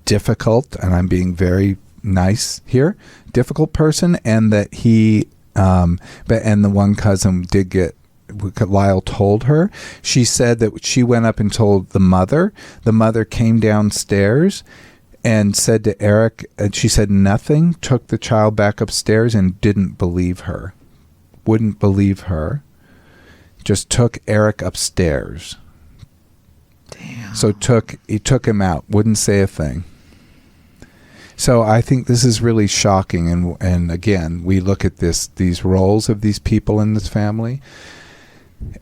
A: difficult, and I'm being very nice here, difficult person, and that he, and the one cousin did get, Lyle told her. She said that she went up and told the mother. The mother came downstairs and said to Eric, and she said nothing, took the child back upstairs and didn't believe her. Wouldn't believe her. Just took Eric upstairs.
B: Damn.
A: So he took him out, wouldn't say a thing. So I think this is really shocking, and again, we look at these roles of these people in this family.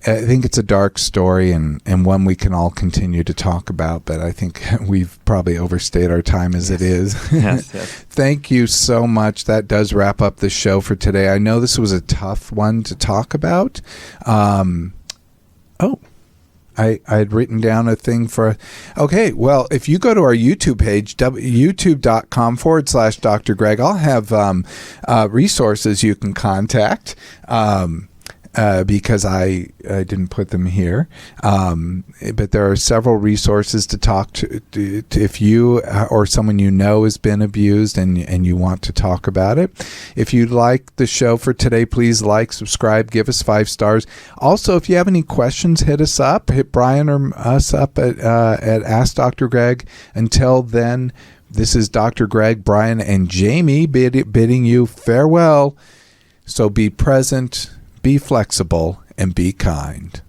A: I think it's a dark story and one we can all continue to talk about, but I think we've probably overstayed our time as it is.
B: Yes.
A: Thank you so much. That does wrap up the show for today. I know this was a tough one to talk about. I had written down a thing for... Okay, well, if you go to our YouTube page, youtube.com/Dr. Greg, I'll have resources you can contact. Because I didn't put them here. But there are several resources to talk to if you or someone has been abused and you want to talk about it. If you like the show for today, please like, subscribe, give us 5 stars. Also, if you have any questions, hit us up. Hit Brian or us up at Ask Dr. Greg. Until then, this is Dr. Greg, Brian, and Jamie bidding you farewell. So be present, be flexible, and be kind.